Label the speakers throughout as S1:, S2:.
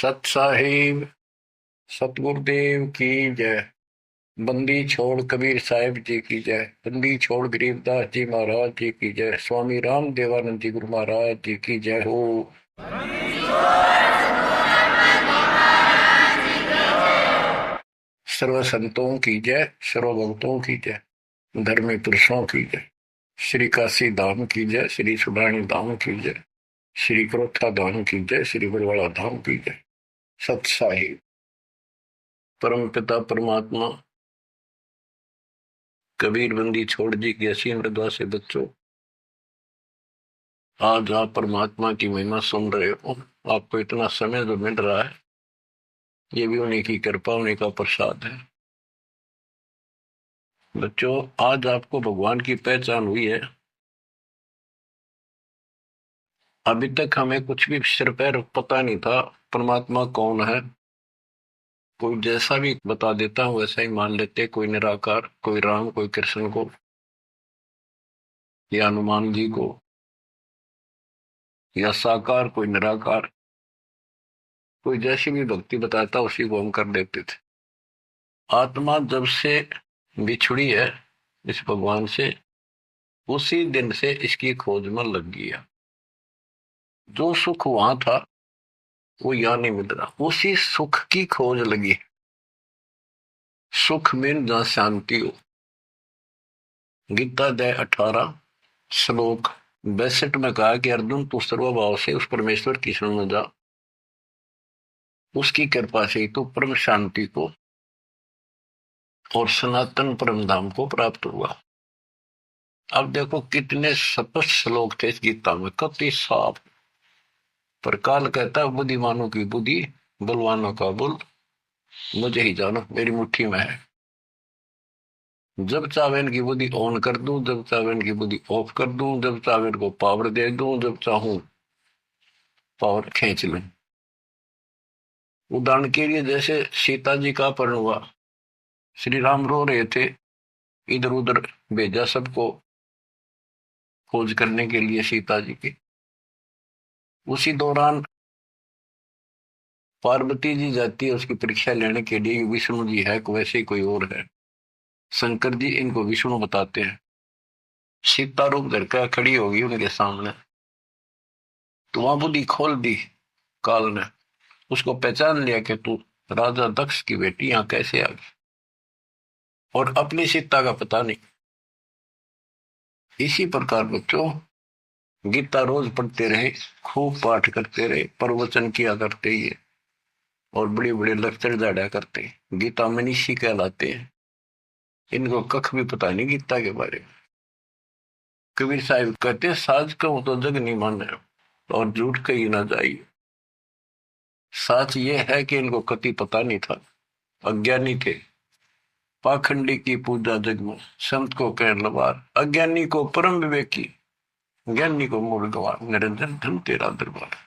S1: सत साहिब सतगुरुदेव की जय। बंदी छोड़ कबीर साहिब जी की जय। बंदी छोड़ गरीबदास जी महाराज जी की जय। स्वामी राम देवानंद जी गुरु महाराज जी की जय हो। सर्व संतों की जय, सर्व भक्तों की जय, धर्मी पुरुषों की जय। श्री काशी धाम की जय, श्री सुब्राणी धाम की जय, श्री क्रोथा धाम की जय, श्री बरवाड़ा धाम की जय। सत साहिब परम पिता परमात्मा कबीर बंदी छोड़ जी की असीम मृदा से बच्चों, आज आप परमात्मा की महिमा सुन रहे हो। आपको इतना समय जो मिल रहा है, ये भी उन्हीं की कृपा, उन्हीं का प्रसाद है। बच्चों, आज आपको भगवान की पहचान हुई है। अभी तक हमें कुछ भी सिर पैर पता नहीं था परमात्मा कौन है। कोई जैसा भी बता देता हूं वैसा ही मान लेते, कोई निराकार, कोई राम, कोई कृष्ण को या हनुमान जी को, या साकार कोई निराकार, कोई जैसी भी भक्ति बताता उसी को हम कर देते थे। आत्मा जब से बिछुड़ी है इस भगवान से, उसी दिन से इसकी खोज में लग गया। जो सुख वहां था वो यहां नहीं मिल रहा, उसी सुख की खोज लगी। सुख में जहां शांति हो। गीता अध्याय 18 श्लोक 62 में कहा कि अर्जुन, तू सर्वभाव से उस परमेश्वर की शरण में जा, उसकी कृपा से ही तो परम शांति को और सनातन परम धाम को प्राप्त हुआ। अब देखो कितने स्पष्ट श्लोक थे इस गीता में, कति साफ। पर काल कहता है बुद्धिमानों की बुद्धि, बलवानों का बल मुझे ही जानो, मेरी मुट्ठी में है। जब चाहे इनकी बुद्धि ऑन कर दूं, जब चाहे इनकी बुद्धि ऑफ कर दूं, जब चाहे इनको पावर दे दूं, जब चाहूं पावर खींच लूं। उदाहरण के लिए जैसे सीता जी का अपहरण हुआ, श्री राम रो रहे थे, इधर उधर भेजा सबको खोज करने के लिए सीता जी की। उसी दौरान पार्वती जी जाती है उसकी परीक्षा लेने के लिए, विष्णु जी है वैसे ही कोई और है। शंकर जी इनको विष्णु बताते हैं। सीता रूप धर कर खड़ी होगी उनके सामने, तो वहां बुद्धि खोल दी काल ने, उसको पहचान लिया कि तू राजा दक्ष की बेटी यहां कैसे आ गई, और अपनी सीता का पता नहीं। इसी प्रकार बच्चों, गीता रोज पढ़ते रहे, खूब पाठ करते रहे, प्रवचन किया करते ही, और बड़े बड़े लेक्चर जाड़ा करते, गीता मनीषी कहलाते हैं। इनको कख भी पता नहीं गीता के बारे में। कबीर साहिब कहते, साज कहूं तो जग नहीं माने और झूठ कही ना जाइए। सच ये है कि इनको कति पता नहीं था, अज्ञानी थे। पाखंडी की पूजा जग में, संत को कह लवार, अज्ञानी को परम विवेकी, ज्ञानी को मूल गवार, निरंजन धन तेरा दरबार।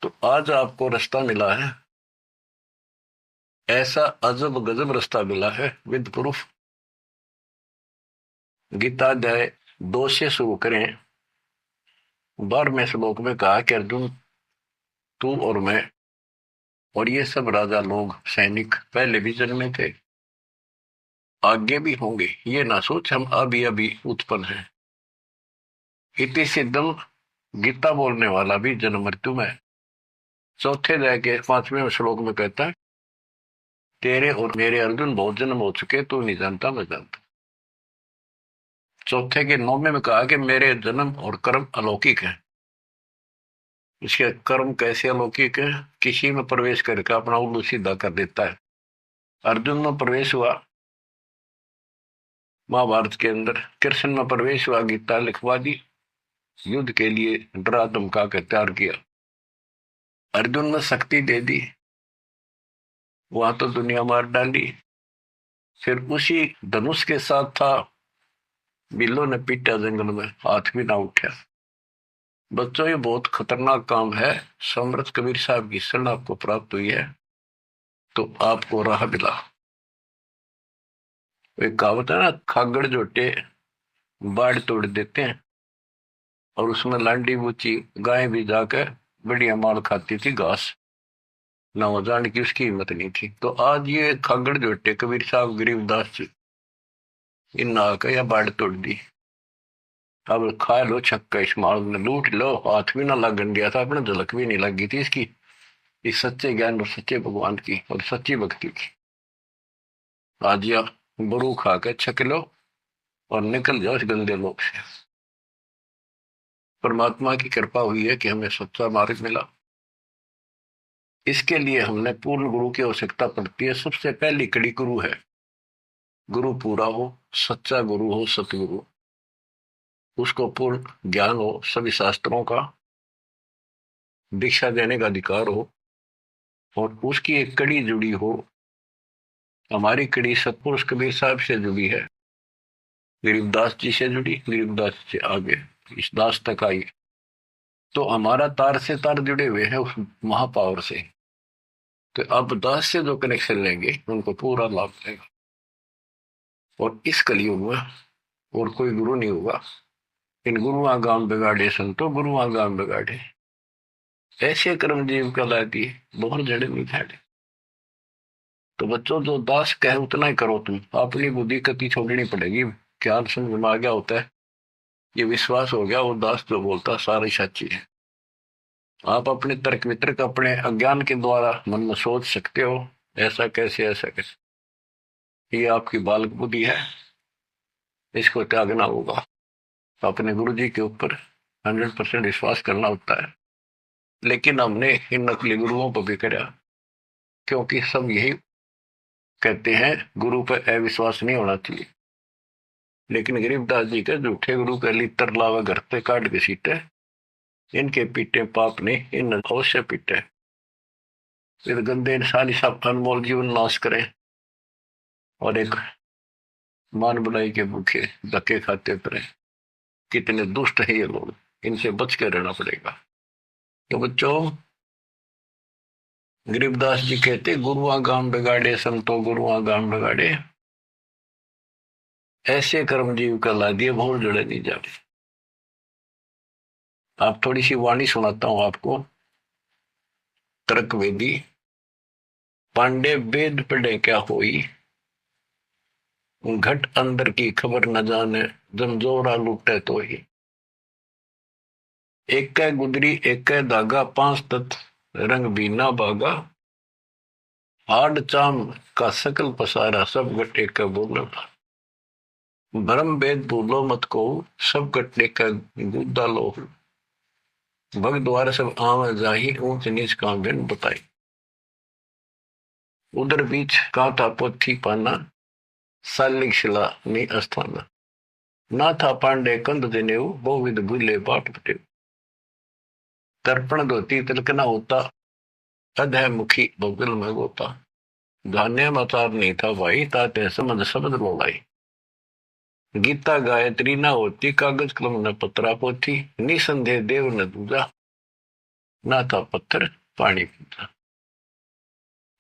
S1: तो आज आपको रास्ता मिला है, ऐसा अजब गजब रास्ता मिला है विद प्रूफ। गीता अध्याय 2 से शुरू करें। 12वें श्लोक में कहा कि अर्जुन, तू और मैं और ये सब राजा लोग, सैनिक पहले भी जन्मे थे, आगे भी होंगे। ये ना सोच हम अभी अभी उत्पन्न हैं। इति सिद्धम, गीता बोलने वाला भी जन्म मृत्यु में। चौथे अध्याय के 5वें श्लोक में कहता है, तेरे और मेरे अर्जुन बहुत जन्म हो चुके, तू नहीं जानता मैं जानता। चौथे के 9वें में कहा कि मेरे जन्म और कर्म अलौकिक है। इसके कर्म कैसे अलौकिक है? किसी में प्रवेश करके अपना उल्लू सीधा कर देता है। अर्जुन में प्रवेश हुआ महाभारत के अंदर, कृष्ण में प्रवेश हुआ, गीता लिखवा दी, युद्ध के लिए डरा धमका कर तैयार किया। अर्जुन में शक्ति दे दी, वहां तो दुनिया मार डाली। फिर उसी धनुष के साथ था, बिल्लो ने पीटा जंगल में, हाथ भी ना उठा। बच्चों, ये बहुत खतरनाक काम है। समर्थ कबीर साहब की शरण आपको प्राप्त हुई है तो आपको राह मिला। एक कहावत है ना, खागड़ जोटे बाढ़ तोड़ देते हैं, और उसमें लांडी बूची गाय भी जाकर बढ़िया माल खाती थी घास। ना वो जान की उसकी हिम्मत नहीं थी। तो आज ये खागड़ जोटे कबीर साहब गरीबदास जी इन नाक या बाढ़ तोड़ दी। अब खा लो छक्का, इस माल ने लूट लो, हाथ भी ना लगन दिया था अपने, झलक भी नहीं लगी थी इसकी, इस सच्चे ज्ञान और सच्चे भगवान की और सच्ची भक्ति की। आज या बरू खा के छक लो और निकल जाओ इस गंदे लोग से। परमात्मा की कृपा हुई है कि हमें सच्चा मार्ग मिला। इसके लिए हमने पूर्ण गुरु की आवश्यकता पड़ती है। सबसे पहली कड़ी गुरु है। गुरु पूरा हो, सच्चा गुरु हो, सतगुरु, उसको पूर्ण ज्ञान हो, सभी शास्त्रों का दीक्षा देने का अधिकार हो, और उसकी एक कड़ी जुड़ी हो। हमारी कड़ी सतपुरुष कबीर साहब से जुड़ी है, गरीबदास जी से जुड़ी, गरीबदास से आगे इस दास तक आई। तो हमारा तार से तार जुड़े हुए हैं उस महापावर से। तो अब दास से जो कनेक्शन लेंगे उनको पूरा लाभ मिलेगा। और इस कलयुग में और कोई गुरु नहीं होगा। इन गुरुआ गांव बिगाड़े संतो गुरुआ गांव बिगाड़े, ऐसे कर्म जीव कला दिए बहुत जड़े नहीं झाड़े। तो बच्चों जो दास कहे उतना ही करो तुम, अपनी बुद्धि कति छोड़नी पड़ेगी। क्या समझ में आ गया होता है, ये विश्वास हो गया वो दास जो बोलता सारी सच्ची है। आप अपने तर्क वितर्क अपने अज्ञान के द्वारा मन में सोच सकते हो ऐसा कैसे ऐसा कैसे, ये आपकी बालक बुद्धि है, इसको त्यागना होगा। तो अपने गुरु जी के ऊपर 100% विश्वास करना होता है। लेकिन हमने इन नकली गुरुओं पर भी करा, क्योंकि सब यही कहते हैं गुरु पर अविश्वास नहीं होना चाहिए। लेकिन गरीबदास जी के झूठे गुरु के लितर लावा घर पे काट के सीटे, इनके पीटे पाप ने इन अवश्य पीटे। फिर गंदे इंसानी सब अनमोल जीवन नाश करें और एक मान बुलाई के भूखे धक्के खाते फिरे। कितने दुष्ट है ये लोग, इनसे बच के रहना पड़ेगा। तो बच्चों, गरीबदास जी कहते गुरुआ गांव बिगाड़े संतो गुरुआ गांव बिगाड़े, ऐसे कर्म जीव का ला दिए बहुत जड़े नहीं जाते। आप थोड़ी सी वाणी सुनाता हूं आपको। तर्क वेदी, पांडे वेद पढ़े क्या होई, घट अंदर की खबर न जाने, जमजोरा लूटे तो ही। एक कै गुदरी एक कै धागा, पांच तत्व रंग बीना बागा, हाड चाम का सकल पसारा, सब गट एक बोलो। भरम वेद भूलो मत को, सब गट एक गुद्दा लो। भग द्वार सब आम जाही, ऊंच नीच का बिन बताई। उधर बीच कांटा पोथी पाना, सालिक शिला नी अस्थाना। ना था पांडे कंद देनेऊ, बहुविध भूले बाट पटेऊ। तर्पण धोती तिलकना होता, अधय मुखी बगल में गोता। धान्य मचार नहीं था भाई, ताते समझ शब्द बोलाई। गीता गायत्री ना होती, कागज कलम न पत्रा पोथी। निसंदेह देव न दूजा, ना था पत्थर पानी पीता।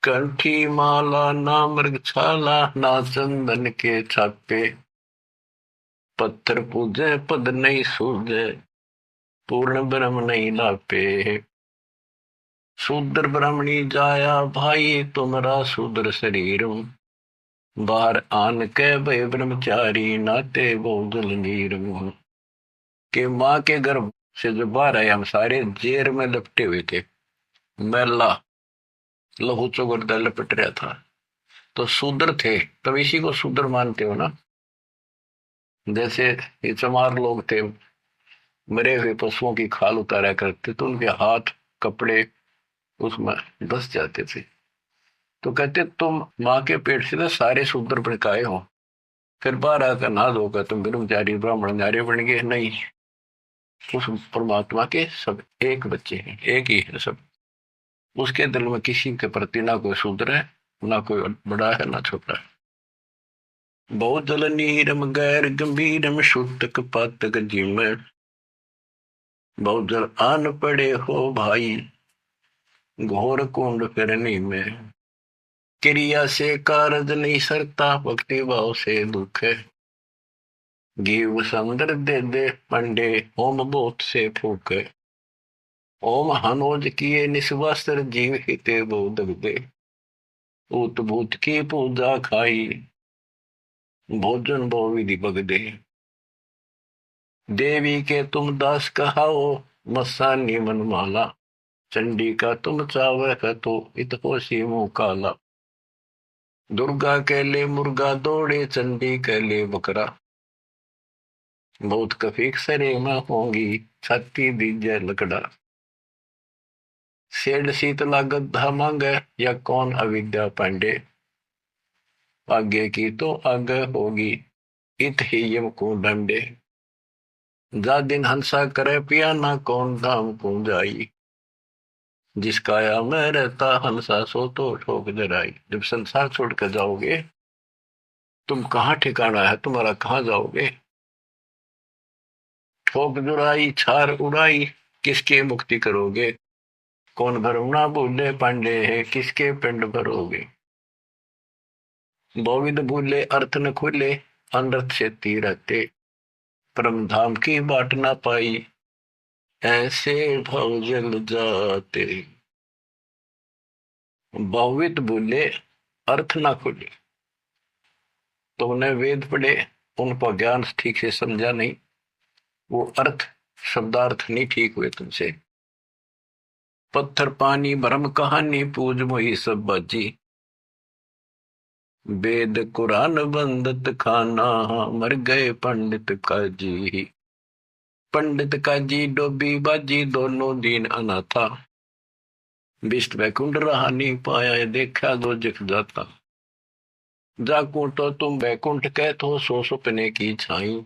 S1: कंठी माला ना मृग छाला, ना चंदन के छापे। पत्थर पूजे पद नहीं सूझे, पूर्ण ब्रह्म नहीं लापे। शूद्र ब्राह्मणी जाया भाई, तुम्हारा शूद्र शरीर। बाहर आन के भय ब्रह्मचारी, नाते बहुदल नीर। के माँ के गर्भ से जो बाहर आए हम सारे जेर में लपटे हुए थे, मैला लहू चौगरदा लपट रहा था। तो शूद्र थे, तब इसी को शूद्र मानते हो ना। जैसे ये चमार लोग थे, मरे हुए पशुओं की खाल उतारा करते तो उनके हाथ कपड़े उसमें धस जाते थे। तो कहते तुम माँ के पेट से तो सारे शूद्र भड़काए हो, फिर बाहर आकर नहा धोकर तुम ब्रह्मचारी ब्राह्मण नारे बन गए। नहीं, उस परमात्मा के सब एक बच्चे हैं, एक ही है सब। उसके दिल में किसी के प्रति ना कोई शूद्र है, ना कोई बड़ा है ना छोटा है। बहुत जल नीरम गैर गंभीरम, शुद्धक पातक जिम। बहुत जल आन पड़े हो भाई, घोर कुंड फिरनी में। क्रिया से कारज नहीं सरता, भक्ति भाव से दुख है। जीव समुद्र दे दे पंडे, होम बोत से फूक। ओम हनोज किए निस्वास्त्र जीव हिते बोध दे, ऊत भूत की पूजा खाई, भोजन भो विधि बगदे। देवी के तुम दास कहाओ, मस्सानी मनमाला, चंडी का तुम चावह तो इत होशी मुंह काला। दुर्गा के ले मुर्गा दौड़े, चंडी के ले बकरा, बहुत कफीक सरे में होंगी, छाती दीजिए लकड़ा। सेठ शीतला गद्दा मांगे, या कौन अविद्या पांडे, आगे की तो आगे होगी, इत ही यम को डंडे। जा दिन हंसा करे पियाना, कौन धाम को जाई, जिसका या मैं रहता हंसा सो तो ठोक जराई। जब संसार छोड़ कर जाओगे, तुम कहाँ ठिकाना है तुम्हारा, कहाँ जाओगे। ठोक जुराई छार उड़ाई, किसके मुक्ति करोगे, कौन भरना भूले पांडे है, किसके पिंड भरोगे। बोविद भूले अर्थ न खुले, अनर्थ से रहते, परम धाम की बाट ना पाई, ऐसे भव जल जाते। बहुवित भूले अर्थ ना खुले, तुमने वेद पढ़े, उनको ज्ञान ठीक से समझा नहीं, वो अर्थ शब्दार्थ नहीं ठीक हुए तुमसे। पत्थर पानी भरम कहानी, पूज मोही सब बाजी, वेद कुरान बंदत खाना, मर गए पंडित काजी। पंडित काजी डोबी बाजी, दोनों दीन अनाथा, विष्ट वैकुंठ रहा नहीं पाया, देखा दो जख जाता। जाकू तो तुम वैकुंठ कहते हो, सो सुपने की छाई,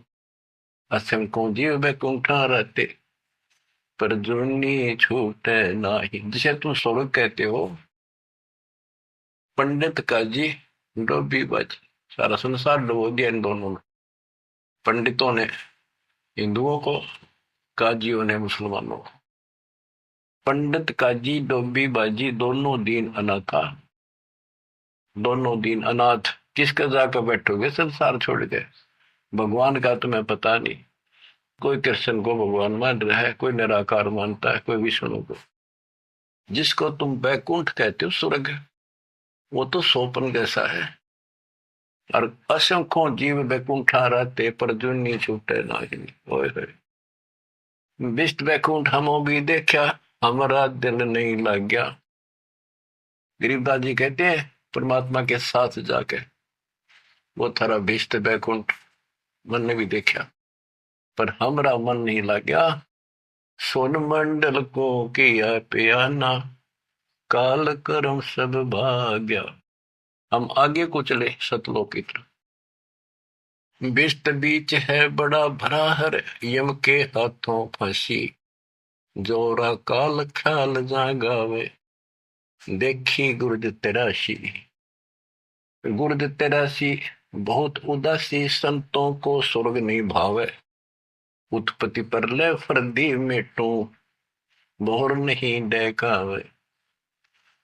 S1: असंख्यों जीव वैकुंठा रहते, पर जुर्नी छूटे नाही। जिसे तुम स्वर्ग कहते हो, पंडित काजी डोबी बाजी, सारा संसार डुबो दिया इन दोनों ने। पंडितों ने हिंदुओं को, काजियों ने मुसलमानों को। पंडित काजी डोबी बाजी, दोनों दीन अनाथा, दोनों दीन अनाथ। किसका जाकर बैठोगे संसार छोड़ के, भगवान का तुम्हें पता नहीं। कोई कृष्ण को भगवान मान रहा है, कोई निराकार मानता है, कोई विष्णु को। जिसको तुम बैकुंठ कहते हो स्वर्ग, वो तो सोपन जैसा है। और असंख्यों जीव बैकुंठा रहते, पर जुन्नी छूटे नाही। ओए होए, विष्ट बैकुंठ हमो भी देखा, हमारा दिल नहीं लग गया। गरीबदास जी कहते हैं, परमात्मा के साथ जाके वो थारा विष्ट बैकुंठ मन ने भी देखा, पर हमारा मन नहीं लग गया। सोन मंडल को किया पियाना, काल कर्म सब भाग्या। हम आगे को चले सतलोक की तरफ। विष्ट बीच है बड़ा भरा हर, यम के हाथों फंसी, जोरा काल ख्याल जागावे, देखी गुर्द तेरासी। गुर्द तेरासी बहुत उदासी, संतों को स्वर्ग नहीं भावे, उत्पत्ति पर ले फर्दी मेटू, बोर नहीं डैकावे।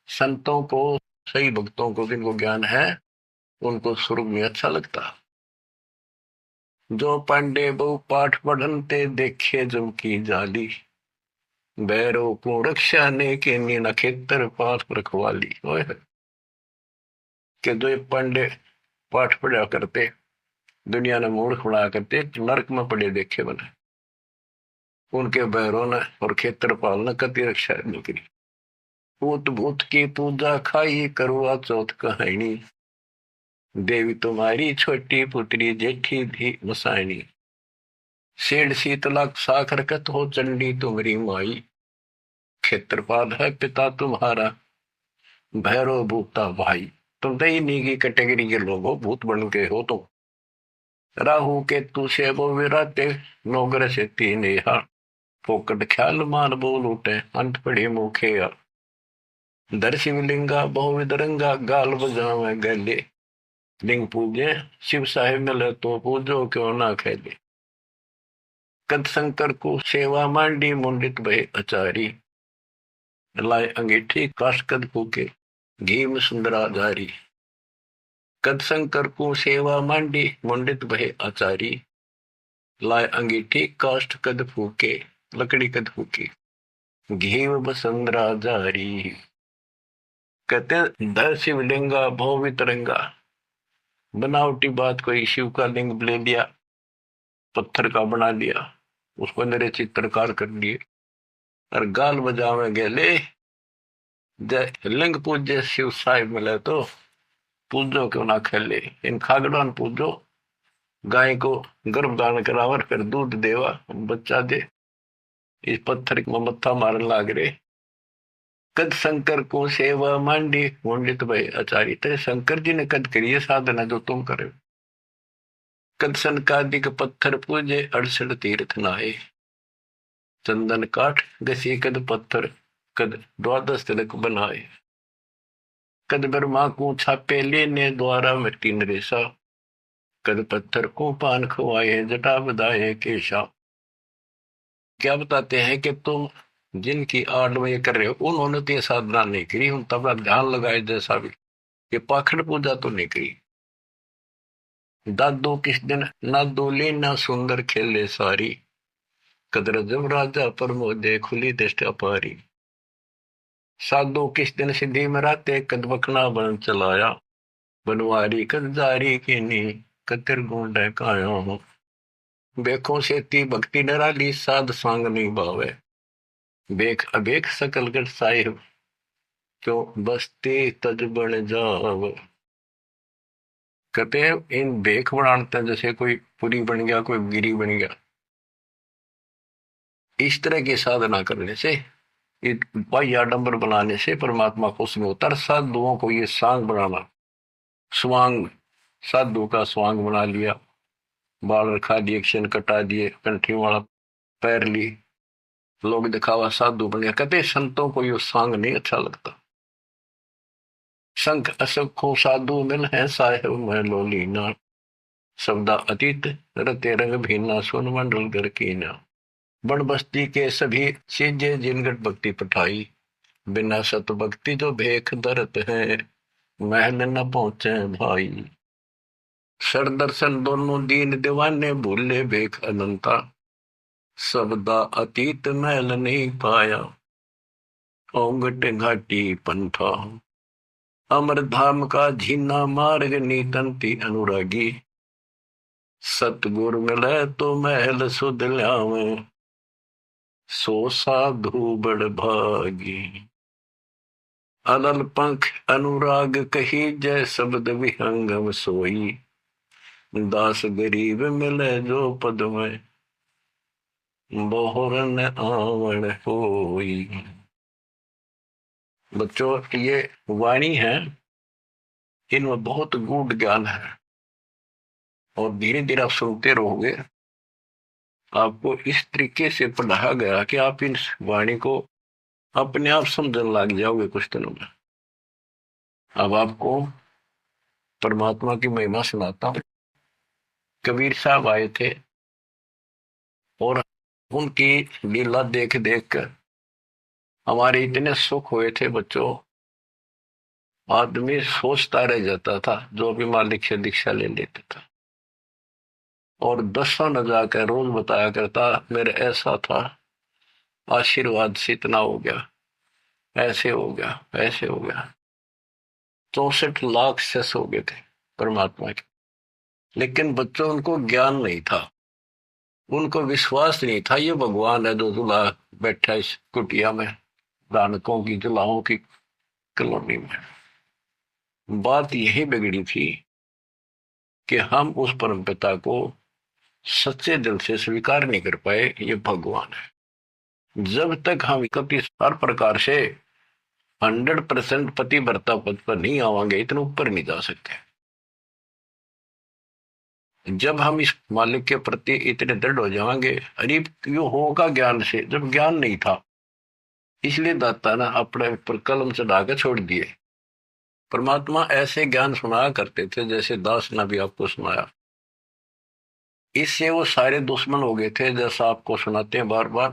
S1: संतों को, सही भक्तों को, जिनको ज्ञान है, उनको स्वर्ग में अच्छा लगता। जो पांडे बहु पाठ पढ़नते, देखे जम की जाली, बैरों को रक्षा ने के नीना खेतर पास रखवाली। के जो पांडे पाठ पढ़ा करते, दुनिया ने मूर्ख बना करते, नरक में पड़े देखे बने, उनके बैरों ने और खेत्रपाल ने कति रक्षा नहीं करी। भूत भूत की पूजा खाई, करवा चौथ कहानी, देवी तुम्हारी छोटी पुत्री जेठी भी मसायनी। सेठ शीतला साखर कत हो, चंडी तुम्हारी माई, क्षेत्रपाल है पिता तुम्हारा, भैरव भूता भाई। तुम तो इन्हीं की कैटेगरी के लोग हो, भूत बन के हो तुम। राहु के तू से वो विराते, नौगर से तीन यहाँ, फोकट ख्याल मान बोल उठे, अंत पड़ी मुखे या। दर शिवलिंगा बहुविध रंगा, गाल बजावे गले, लिंग पूजे शिव साहेब मिले तो पूजो क्यों ना खेले। कद शंकर को सेवा मांडी, मुंडित भय अचारी, लाए अंगीठी काशकद फूके, घी में सुंदरा जारी। कद शंकर को सेवा मांडी, मुंडित भय आचारी, लाए अंगीठी काष्ठ कद फूके, लकड़ी कद फूकी। घेव बसंद्रा जारी। कहते दर शिवलिंगा भव वितरंगा। बनावटी बात, कोई शिव का लिंग ले लिया, पत्थर का बना लिया, उसको मेरे चित्रकार कर लिए और गाल बजावे गेले। जय लिंग पूज्य शिव साहिब मिले तो पूजो क्यों ना खेले। इन खागड़ान पूजो, गाय को गर्भ धारण करावर फिर दूध देवा बच्चा दे। इस पत्थर को मत्था मारन लाग रे। कद शंकर को सेवा मांडी पंडित भाई आचार्य थे। शंकर जी ने कद करिए साधना जो तुम करे। कद सनकादिक पत्थर पूजे 68 तीर्थ नहाए। चंदन काठ घसी कद पत्थर, कद द्वादश तिलक बनाए। कद ब्रह्मा को छापे लेने द्वारा मिट्टी नरेशा। कद पत्थर को पान खवाए जटा बधाए केशा। क्या बताते हैं कि तुम जिनकी आड़ में ये कर रहे हो उन्होंने तो ये साधना नहीं करी, उन तब ध्यान लगाए जैसा भी, ये पाखंड पूजा तो नहीं करी। दादो किस दिन ना दोले ना सुंदर खेले सारी। कदर जब राजा पर मोदे खुली दृष्टि अपारी। साधो किस दिन सिद्धि मराते कद बकना बन चलाया। बनवारी कद जारी की नी कतिर गुंड काया हूं। बेखों से ती भक्ति डराली साध सांग नहीं भावे। बेख अबेख सकल गढ़ साहिब क्यों बसते तज बन जाव। कहते हैं इन बेख बनाते हैं जैसे कोई पुरी बन गया, कोई गिरी बन गया। इस तरह की साधना करने से, बाह्य आडंबर बनाने से परमात्मा खुश नहीं होता। साधुओं को ये सांग बनाना, स्वांग, साधु का स्वांग बना लिया, बाल रखा दिए, क्षण कटा दिए, कंठी वाला पैर ली, लोग दिखावा साधु बन गया। कहते संतों को ये सांग नहीं अच्छा लगता। संख असखो साधु मिल है साहेब मैं लोलीना। शब्दा अतीत रते रंग भीना सोन मंडल घर कीना। बन बस्ती के सभी चीजें जिनगट भक्ति पठाई। बिना सत भक्ति जो भेख दरत है महल न पहुंचे भाई। सर दर्शन दोनों दीन दीवाने भूले भेख अनंता। शब्दा अतीत महल नहीं पाया ओंगट घाटी पंथा। अमर धाम का झीना मार्ग नीतंती अनुरागी। सतगुर मिले तो महल सुध ल्यावे सो साधु बड़ भागी। अलल पंख अनुराग कही जय शब्द विहंगम सोई। दास गरीब मिले जो पद में बोहरन आवण होई। बच्चों ये वाणी है, इनमें बहुत गूढ़ ज्ञान है और धीरे धीरे आप सुनते रहोगे। आपको इस तरीके से पढ़ाया गया कि आप इन वाणी को अपने आप समझने लग जाओगे कुछ दिनों में। अब आपको परमात्मा की महिमा सुनाता हूं। कबीर साहब आए थे और उनकी लीला देख देख कर हमारे इतने सुख हुए थे बच्चों। आदमी सोचता रह जाता था जो भी मालिक से दीक्षा ले लेता था और दसों न जाकर रोज बताया करता मेरे ऐसा था, आशीर्वाद से इतना हो गया, ऐसे हो गया, ऐसे हो गया। 64 लाख सेस हो गए थे परमात्मा के। लेकिन बच्चों उनको ज्ञान नहीं था, उनको विश्वास नहीं था ये भगवान है जो जुला बैठा इस कुटिया में, दानकों की जुलाहों की कॉलोनी में। बात यही बिगड़ी थी कि हम उस परम पिता को सच्चे दिल से स्वीकार नहीं कर पाए ये भगवान है। जब तक हम कभी हर प्रकार से 100% पति भर्ता पद पर नहीं आवांगे, इतने ऊपर नहीं जा सकते। जब हम इस मालिक के प्रति इतने दृढ़ हो जाएंगे, अरे यो होगा ज्ञान से, जब ज्ञान नहीं था इसलिए दाता ना अपने पर कलम चढ़ा के छोड़ दिए। परमात्मा ऐसे ज्ञान सुनाया करते थे जैसे दास ने भी आपको सुनाया। इससे वो सारे दुश्मन हो गए थे, जैसा आपको सुनाते हैं बार बार।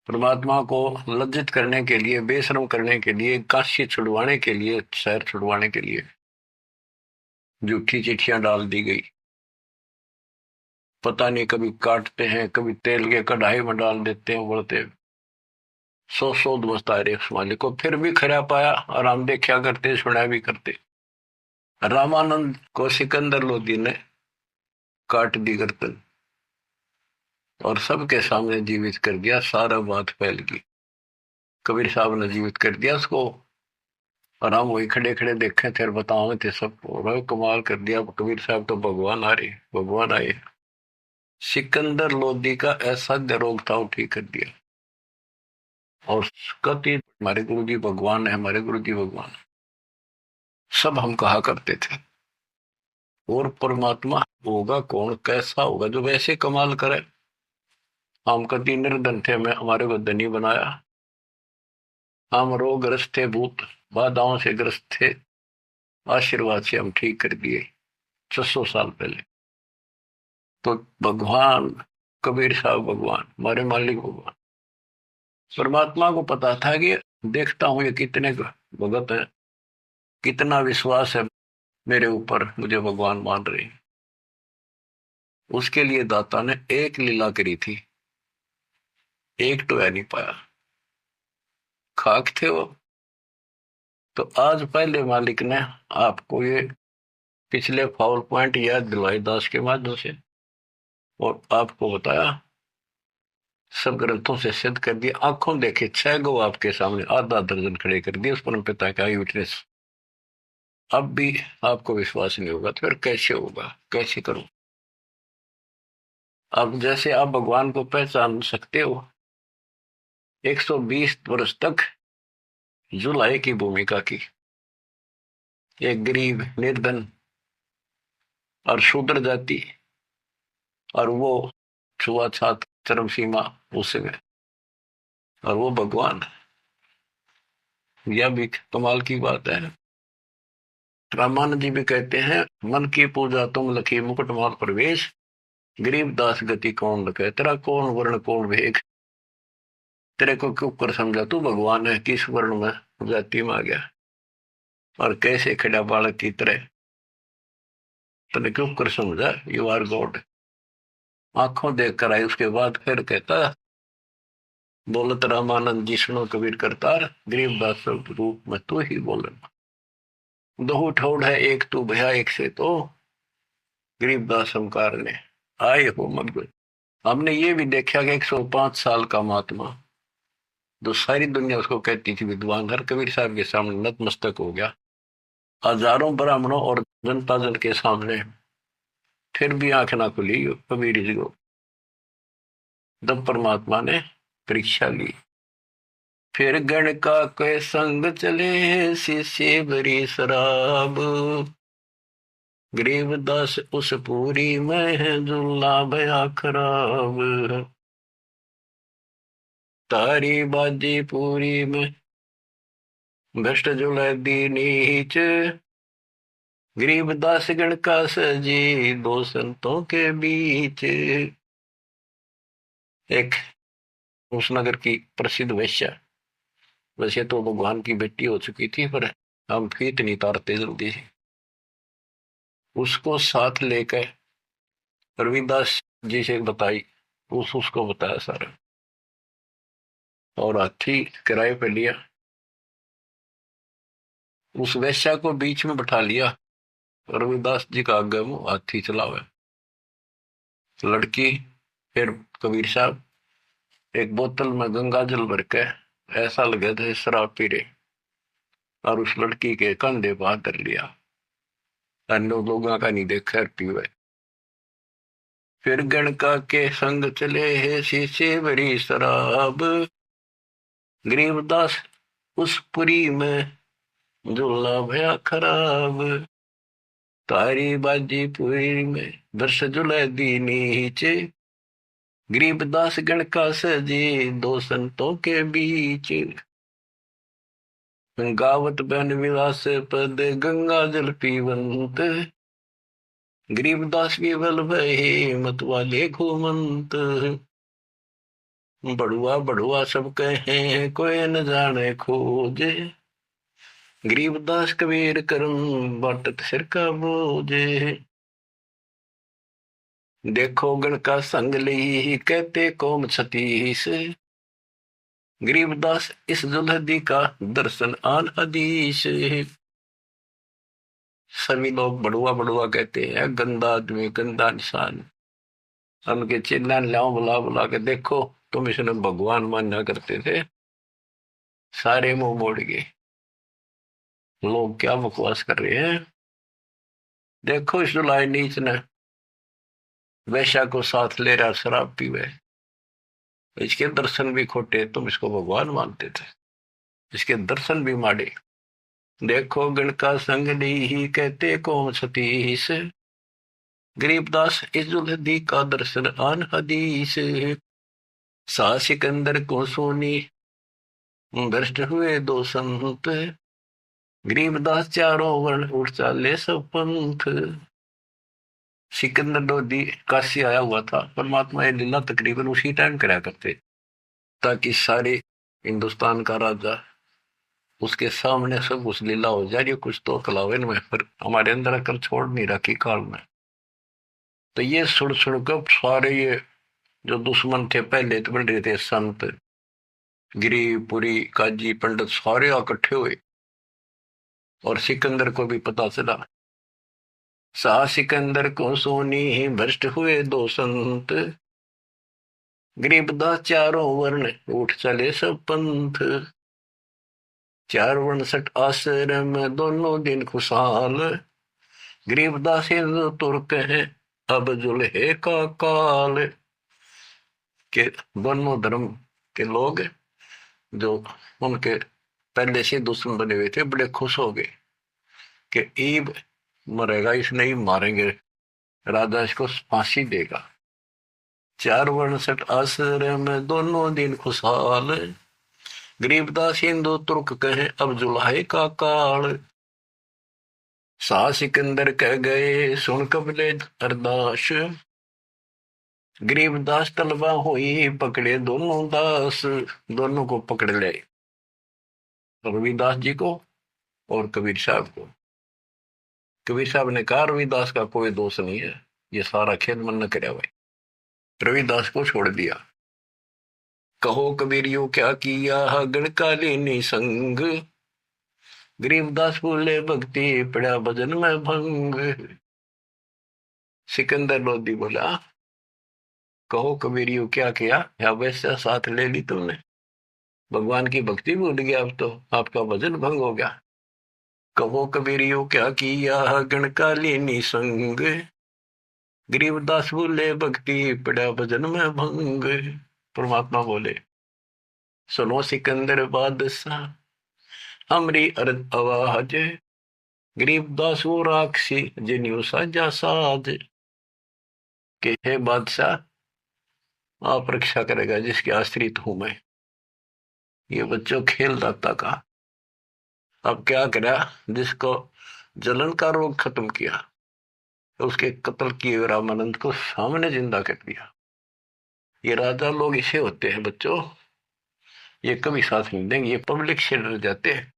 S1: परमात्मा को लज्जित करने के लिए, बेशर्म करने के लिए, काशी छुड़वाने के लिए, शहर छुड़वाने के लिए झूठी चिट्ठियां डाल दी गई। पता नहीं कभी काटते हैं, कभी तेल के कढ़ाई में डाल देते हैं उबलते। सौ बसता रहे उस मालिक को, फिर भी खरा पाया और हम देखा करते, सुना भी करते। रामानंद को सिकंदर लोधी ने काट दी गर्दन और सबके सामने जीवित कर दिया, सारा बात फैल गई। कबीर साहब ने जीवित कर दिया उसको, और हम वही खड़े खड़े देखे थे और बताओ थे सबको, कमाल कर दिया कबीर साहब तो भगवान आ रहे, भगवान आए। सिकंदर लोधी का असाध्य रोग था, वो ठीक कर दिया। और कहती हमारे गुरु जी भगवान है, हमारे गुरु जी भगवान, सब हम कहा करते थे। और परमात्मा होगा कौन, कैसा होगा जो वैसे कमाल करे। हम कभी निर्धन थे, मैं हमारे को धनी बनाया। हम रोगग्रस्त थे, भूत बाधाओं से ग्रस्त थे, आशीर्वाद से हम ठीक कर दिए 600 साल पहले। तो भगवान कबीर साहब भगवान, हमारे मालिक भगवान। परमात्मा को पता था कि देखता हूं ये कितने भगत है, कितना विश्वास है मेरे ऊपर, मुझे भगवान मान रहे हैं। उसके लिए दाता ने एक लीला करी थी, एक तो है नहीं पाया, खाक थे वो। तो आज पहले मालिक ने आपको ये पिछले फाउल पॉइंट याद दिलवाई दास के माध्यम से, और आपको बताया, सब ग्रंथों से सिद्ध कर दिया। आंखों देखे 6 गो आपके सामने, आधा दर्जन खड़े कर दिए उस परम पिता का विटनेस। अब भी आपको विश्वास नहीं होगा तो फिर कैसे होगा, कैसे करूं। अब जैसे आप भगवान को पहचान सकते हो, 120 वर्ष तक जुलाई की भूमिका की, एक गरीब निर्धन और शूद्र जाति, और वो छुआछात चरम सीमा उसमें, और वो भगवान। यह भी कमाल की बात है। रामानंद जी भी कहते हैं, मन की पूजा तुम लखी मुकुटमाल प्रवेश, गरीब दास गति कौन लखे, तेरा कौन वर्ण कौन वेग। तेरे को क्यों कर समझा तू भगवान है, किस वर्ण में जाति में आ गया, और कैसे खड़ा बालक की तरह, तने क्यों कर समझा, यू आर गॉड। आंखों देख कर आई। उसके बाद फिर कहता, बोलत रामानंद जी सुनो कबीर करतार, गरीबदास रूप में तू ही बोलन, दो ठोड़ है एक तू भया एक से, तो गरीबदास हमकार ने आए हो मत। हमने ये भी देखा कि 105 साल का महात्मा, जो सारी दुनिया उसको कहती थी विद्वान, हर कबीर साहब के सामने नतमस्तक हो गया, हजारों ब्राह्मणों और जनता जन के सामने, फिर भी आंख ना खुली कबीर जी को। तब परमात्मा ने परीक्षा ली। फिर गण का के संग चले, शिष्य भरी शराब, गरीबदास उस पूरी में है जुल्ला भया खराब। तारी बाजी पूरी में भ्रष्ट जुल दी नीच, गरीबदास गण का सजी दो संतों के बीच। एक उस नगर की प्रसिद्ध वेश्या, वैसे तो भगवान की बेटी हो चुकी थी, पर हम फीत नहीं तारते जल्दी से, उसको साथ लेकर रविदास जी से बताई, उसको बताया सारा, और हाथी किराए पे लिया, उस वेश्या को बीच में बैठा लिया, रविदास जी का आगे वो हाथी चला हुआ। लड़की, फिर कबीर साहब एक बोतल में गंगा जल भर के, ऐसा लगे थे शराब पी रहे, और उस लड़की के कंधे पर हाथ धर लिया, अन्य लोगों का नहीं देखा पीवे। फिर गणका के संग चले है शीशे भरी शराब, गरीबदास उस पुरी में झूला भया खराब। तारी बाजी पुरी में दर्श जुला दी नीचे, गरीबदास गण का सजी दो संतों के बीच। गावत बन विलास पद गंगा जल पीवंत, गरीबदास केवल भय मत वाले घूमंत। बड़ुआ बड़ुआ सब कहे कोई न जाने खोजे, गरीबदास कबीर करम बाटत सिर का बोझे। देखो गण का संग ली कहते कौम छतीस, गरीबदास इस दुल्हदी का दर्शन आन हदीस। सभी लोग बड़ुआ बड़ुआ कहते हैं, गंदा आदमी, गंदा इंसान। उनके चिल्ला लाओ, बुला बुला के देखो, तुम इसने भगवान माना करते थे, सारे मुंह मोड़ गए। लोग क्या बकवास कर रहे हैं। देखो इस दुलाई नीच ने वैश्या को साथ ले रहा, शराब पीवे, इसके दर्शन भी खोटे, तुम इसको भगवान मानते थे, इसके दर्शन भी माड़े। देखो गण का संग ही कहते कौन सतीश। गरीबदास इस दुल्हदी का दर्शन आन हदीस। सा सिकंदर को सोनी भ्रष्ट हुए दो संत। गरीबदास चारों वर्ण उठ चाले सब पंथ। सिकंदर लोधी काशी आया हुआ था, परमात्मा ये लीला तकरीबन उसी टाइम करा करते, ताकि सारे हिंदुस्तान का राजा उसके सामने सब उस लीला हो जा रही, कुछ तो कलावे में, पर हमारे अंदर अकल छोड़ नहीं रखी काल में। तो ये सुन सुनकर सारे ये जो दुश्मन थे पहले तो बन रहे थे, संत गिरी पुरी काजी पंडित सारे इकट्ठे हुए, और सिकंदर को भी पता चला। सा सिकंदर को सोनी ही भ्रष्ट हुए दो संत। गरीबदास चारों वर्ण उठ चले सब पंथ। चार वर्ण सठ आश्रम दोनों दिन खुशहाल। गरीबदास हिंदू तुर्क है अब जुल्हे का काल। के दोनों धर्म के लोग जो उनके पहले से दुश्मन बने हुए थे बड़े खुश हो गए कि ईब मरेगा, इस नहीं मारेंगे, राजा इसको फांसी देगा। चार वर्ण सठ आश्रम दोनों दिन खुशहाल। गरीबदास हिंदू तुर्क कहे अब जुल्हे का काल। सा सिकंदर कह गए सुन कबले अरदास। गरीबदास तलबा हुई पकड़े दोनों दास। दोनों को पकड़ ले, रविदास जी को और कबीर साहब को। कबीर साहब ने कहा रविदास का कोई दोष नहीं है, ये सारा खेल मन न करे भाई। रविदास को छोड़ दिया। कहो कबीरियो क्या किया गणकालीनी संग। गरीबदास बोले भक्ति पड़ा भजन में भंग। सिकंदर लोधी बोला कहो कबीरियो क्या किया, या वैसा साथ ले ली तुमने, भगवान की भक्ति भूल गया, अब तो आपका भजन भंग हो गया। कहो कबीरियो क्या किया गणकालीनी संग। गरीबदास बोले भक्ति पड़ा भजन में भंग। परमात्मा बोले सुनो सिकंदर बादशाह हमरी अर्ज आवाज। गरीबदास वो राक्षसी जिन्यू साजा साज। के हे बादशाह आप रक्षा करेगा जिसके आश्रित हूं मैं। ये बच्चों खेल दाता का अब क्या करा, जिसको जलन का रोग खत्म किया, तो उसके कत्ल किए रामानंद को सामने जिंदा कर दिया। ये राजा लोग इसे होते हैं बच्चों, ये कभी साथ नहीं देंगे, ये पब्लिक से डर जाते हैं।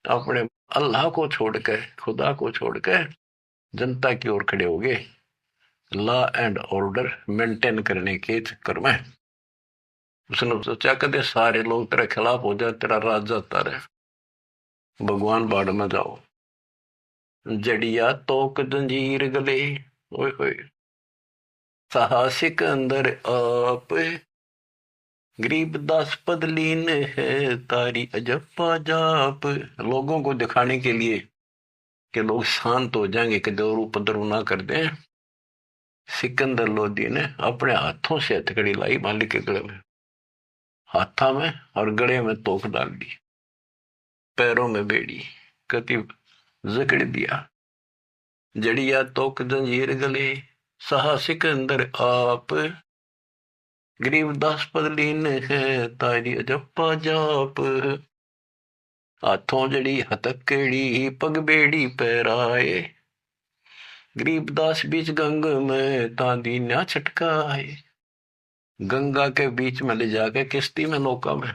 S1: अपने अल्लाह को छोड़कर, खुदा को छोड़कर जनता की ओर खड़े हो गए, लॉ एंड ऑर्डर मेंटेन करने के चक्कर में। उसने सोचा कदे सारे लोग तेरे खिलाफ हो जाए, तेरा राज जाता रहे, भगवान बाढ़ में जाओ। जड़िया तोक जंजीर गले, ओए होए साहसिक अंदर आप। गरीबदास पदलीन है तारी अजप्पा जाप। लोगों को दिखाने के लिए कि लोग शांत हो जाएंगे, कि दौर उपद्रव ना कर दें, सिकंदर लोधी ने अपने हाथों से हथकड़ी लाई मालिक के गले में, हाथा में और गले में तोक डाल दी, पैरों में बेड़ी कति जकड़ दिया। जड़िया तोक जंजीर गले सहा सिकंदर आप। गरीबदास पदलीन है तारी अजप्पा जाप। हाथों जड़ी हथकड़ी पग बेड़ी पैराए। गरीबदास बीच गंग में तांदी न्या छटकाए। गंगा के बीच में ले जाके किश्ती में नौका में,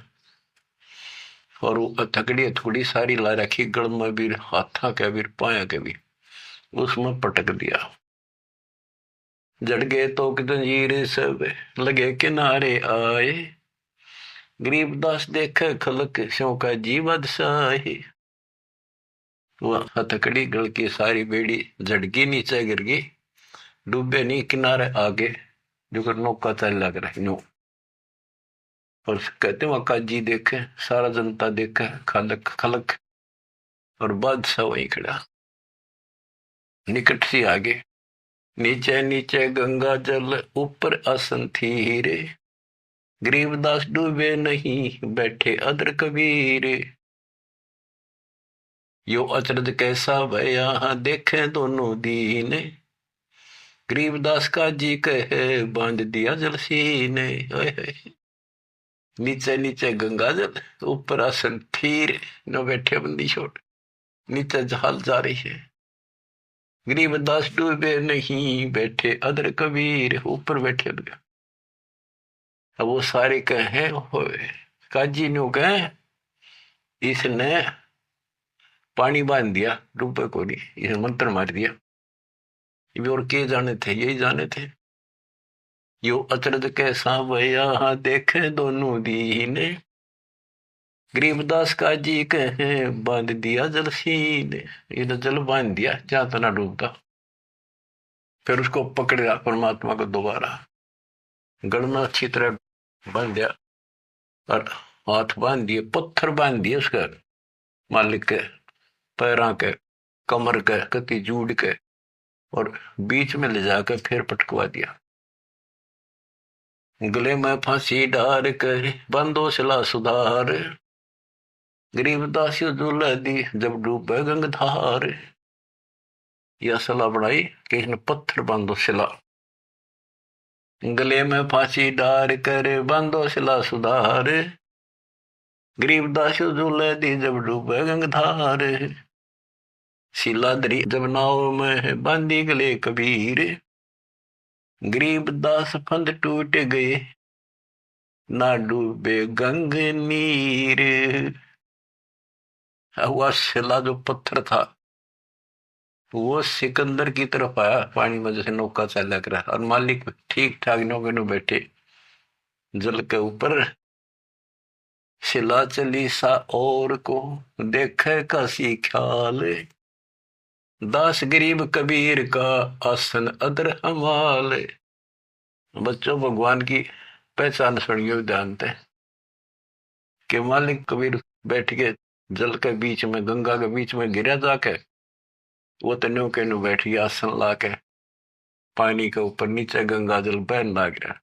S1: और वो हथकड़ी हथकड़ी सारी ला रखी, गड़ में भी, हाथा के भी, पाया के भी, उसमें पटक दिया। जड़ गए तो जंजीर सब लगे किनारे आए। गरीबदास देखे खलक स्यों का जीवद साही। वह हथकड़ी गल की सारी बेड़ी झड़की नीचे गिर गई, डूबे नहीं किनारे आगे जो नौका चल लग रहा नो। और कहते वहां काजी देखे, सारा जनता देखे, खलक खलक, और बादशाह वहीं खड़ा निकट सी आगे। नीचे नीचे गंगा जल ऊपर आसन थी रे, गरीबदास डूबे नहीं बैठे अदर कबीर। यो अचरज कैसा भया देखे दोनों दीन, गरीबदास का जी कहे बांध दिया जल सीने। नीचे नीचे गंगा जल ऊपर आसन थीर, न बैठे बंदी छोड़, नीचे जहाल जा रही है। गरीबदास डूबे नहीं बैठे अदर कबीर, ऊपर बैठे गया। अब वो सारे कहे काजी ने कहे इसने पानी बांध दिया, डूबे को नहीं, इसे मंत्र मार दिया। और के जाने थे, यही जाने थे। यो अचरज कैसा भया देखे दोनों दीने, गरीबदास का जी कहे बांध दिया जल सीने। ये जल बांध दिया जहां तना डूबता। फिर उसको पकड़ा परमात्मा को दोबारा, गलना अच्छी तरह बांध दिया, और हाथ बांध दिए, पत्थर बांध दिए उसके मालिक के पैरों के, कमर के, कति जूड़ के, और बीच में ले जाकर फिर पटकवा दिया। गले में फांसी डार कर बंदो सिला सुधार, गरीबदास दूल्हा दी जब डूबे गंगधार। यह सलाह बढ़ाई कि इसने पत्थर बांधो सिला, गले में फांसी डार कर बांधो सिला सुधार, गरीबदास दूल्हा दी जब डूबे गंगधार। सिला दरी जब नाव में बांधी गले कबीर, गरीबदास फंद टूट गए ना डूबे गंग नीर। वह सिला जो पत्थर था वो सिकंदर की तरफ आया पानी में, जैसे नौका चला कर, और मालिक ठीक ठाक नौके में बैठे जल के ऊपर। सिला चली सा और को देखे का सी ख्याल, दास गरीब कबीर का आसन अदर हमाल। बच्चों भगवान की पहचान सुनियो ध्यान से कि मालिक कबीर बैठ के जल के बीच में, गंगा के बीच में गिरा जाके, वो तो न्यू के न्यू बैठ गया आसन ला के पानी के ऊपर, नीचे गंगा जल बहन लग रहा।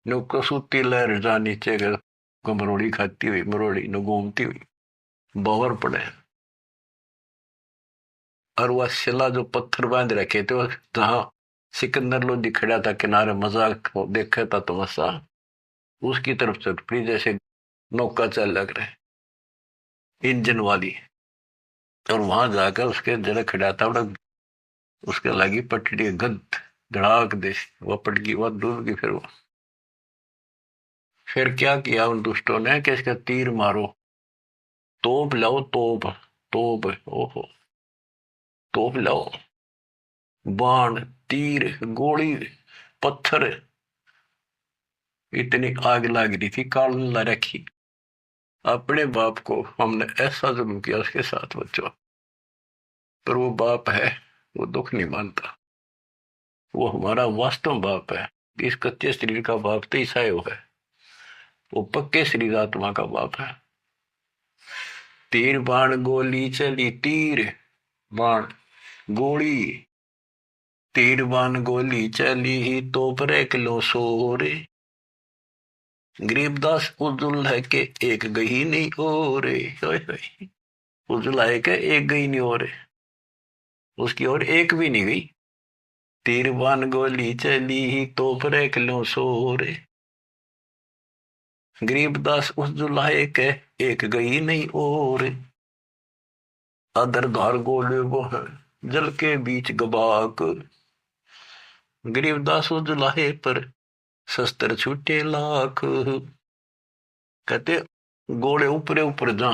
S1: न्यू कसूती लहर जा नीचे को मरोड़ी खाती हुई, मरोड़ी नु घूमती हुई बावर पड़े। और वह शिला जो पत्थर बांध रखे थे, जहां सिकंदर लोधी खड़ा था किनारे मजाक देखा था तमस्सा, उसकी तरफ से फिर जैसे नौका चल लग रहे इंजन वाली। और वहां जाकर उसके जरा खड़ा था, उसके लगी पटड़ी गद धड़ाक दे, वह पटगी, वह डूब गई। फिर क्या किया उन दुष्टों ने कि इसका तीर मारो, तोप लाओ, तोप तोप, ओहो तोप लाओ, बाण तीर गोली पत्थर, इतनी आग लग रही थी। काल ला रखी, अपने बाप को हमने ऐसा जुल्म किया उसके साथ बच्चों, पर वो बाप है, वो दुख नहीं मानता, वो हमारा वास्तव बाप है। इस कच्चे शरीर का बाप तो ईसाई है, वो पक्के शरीर आत्मा का बाप है। तीर बाण गोली चली, तीर बाण गोली, तीर बाण गोली चली तो पर किलो सोरे, गरीबदास उजुल है के एक गई नहीं हो रे। उजुल है के एक गई नहीं हो रे, उसकी और एक भी नहीं गई। तीर बाण गोली चली तो पर किलो सोरे, गरीबदास उस जुलाए के एक गई नहीं और। अदर धार गोले वो है जल के बीच गबाक, गरीबदास उस जुलाहे पर शस्त्र छूटे लाख। कहते गोले ऊपरे ऊपर जा,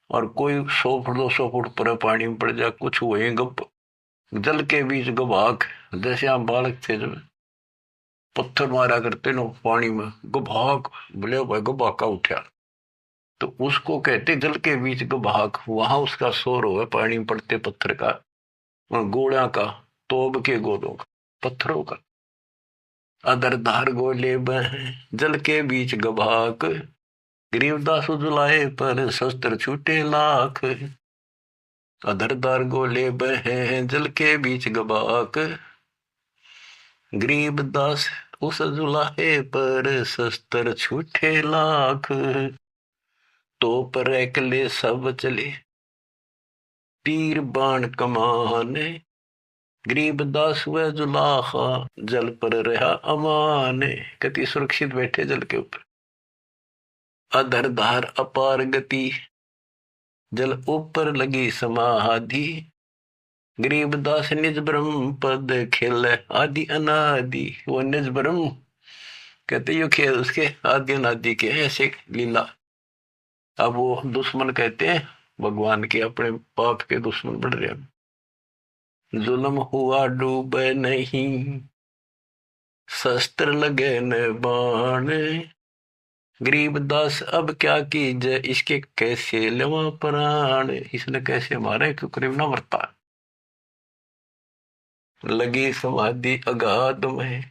S1: और कोई 100 फुट 200 फुट पर पानी में पड़ जा, कुछ हुए गप, जल के बीच गबाक, जैसे हम बालक थे जब पत्थर मारा करते नो पानी में, गभाक, बोले भाई गभाका उठा, तो उसको कहते जल के बीच गभाक। वहां उसका शोर हुआ पानी में पड़ते पत्थर का, गोला का, तोब के गोलों का, पत्थरों का। अदर धार गोले बह जल के बीच गभाक, गरीबदास उजलाए पर शस्त्र छूटे लाख। अधरदार गोले बह जल के बीच गबाक, गरीबदास उस जुलाहे पर शस्त्र छूटे लाख। तो पर एकले सब चले तीर बाण कमाने, गरीबदास व जुलाहा जल पर रहा अमाने। कति सुरक्षित बैठे जल के ऊपर। अधरधार अपार गति जल ऊपर लगी समाधि, गरीबदास निज ब्रह्म पद खेल आदि अनादि। वो निज ब्रह्म कहते यो खेल उसके आदि अनादि के ऐसे लीला। अब वो दुश्मन कहते हैं भगवान के, अपने पाप के दुश्मन बढ़ रहे हैं। जुल्म हुआ डूबे नहीं शस्त्र लगे न बाण, गरीबदास अब क्या कीजिए इसके कैसे लवा प्राण। इसने कैसे मारे क्यों करीब ना मरता। लगी समाधि अगाध में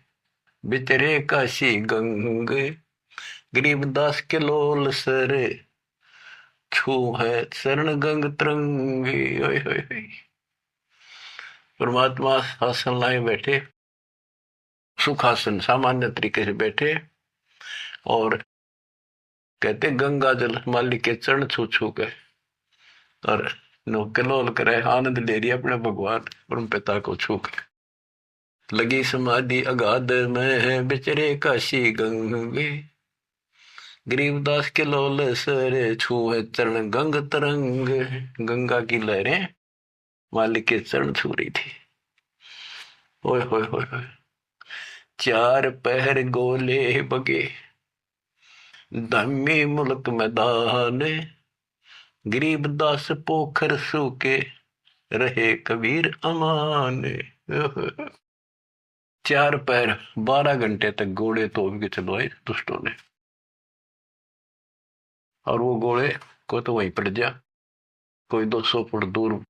S1: बितरे काशी गंग, गरीबदास के लोल सर छू है शरण गंग तरंगे। परमात्मा आसन लाए बैठे, सुखासन सामान्य तरीके से बैठे, और कहते गंगा जल मालिक के चरण छू छू के और कलोल करे, आनंद ले रही अपने भगवान परम पिता को छू के। लगी समाधि अगाध में बिचरे काशी गंगे, गरीबदास के लोल सर छू है चरण गंग तरंग। गंगा की लहरें मालिक के चरण छू रही थी। ओए होए होए होए। चार पहर गोले बगे धम्मी मुल्क मैदान, गरीबदास पोखर सूके रहे कबीर अमान। 4 पहर 12 घंटे तक घोड़े तोड़ के चलवाए दुष्टों ने, और वो घोड़े को तो वहीं पड़ गया। कोई 200 फुट दूर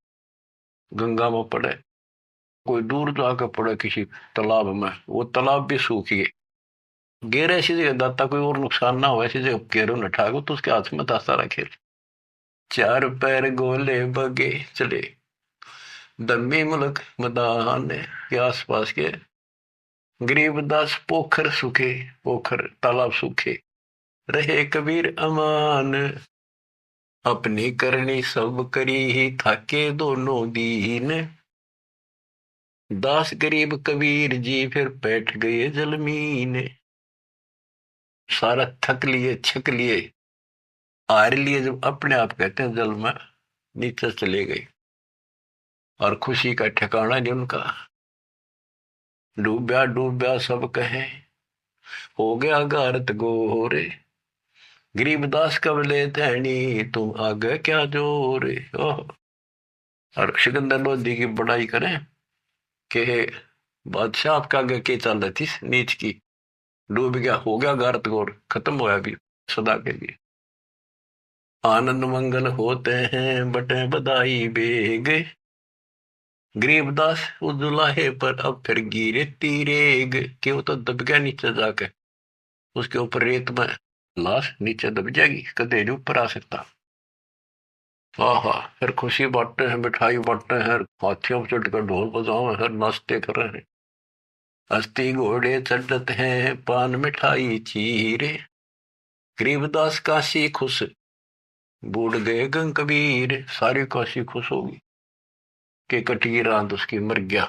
S1: गंगा में पड़े, कोई दूर जाकर पड़े किसी तालाब में, वो तालाब भी सूख गए। गेर ऐसी जगह दाता कोई और नुकसान ना हो, ऐसी जगह गेरो न ठाको तो उसके हाथ में दाता रखे। 4 पैर गोले बगे चले दम्मी मुल्क मैदान के आसपास के, गरीबदास पोखर सूखे, पोखर तालाब सूखे रहे कबीर अमान। अपनी करनी सब करी ही थाके दोनों दीन, दास गरीब कबीर जी फिर बैठ गए जलमीन। सारा थक लिए छक लिए हार लिए, जब अपने आप कहते हैं जल में नीचे चले गए, और खुशी का ठिकाना नहीं उनका। डूब्या डूब्या सब कहे हो गया गारत गोरे, गरीबदास कब ले धैनी तुम आगे क्या जोरे। और सिकंदर लोधी की बड़ाई करें कि बादशाह आपका आगे क्या चल रही थी नीच की, डूब गया, हो गया गारत गोर, खत्म होया भी सदा के लिए। आनंद मंगल होते हैं बटे बधाई बेग, गरीबदास उस दुलाहे पर अब फिर गिरे तीरेग। कि वो तो दब गया नीचे जाके, उसके ऊपर रेत में लाश नीचे दब जाएगी, कदे नहीं ऊपर आ सकता। हाँ, फिर खुशी बांटते हैं, मिठाई बांटते हैं, हाथियों पर चढ़कर ढोल बजाओ हैं, नाचते कर रहे हैं। अस्थि घोड़े चढ़ते हैं पान मिठाई चीरे, गरीबदास काशी खुश बूढ़ गए गंग कबीर। सारी काशी खुश होगी कि कटी रात उसकी मर गया।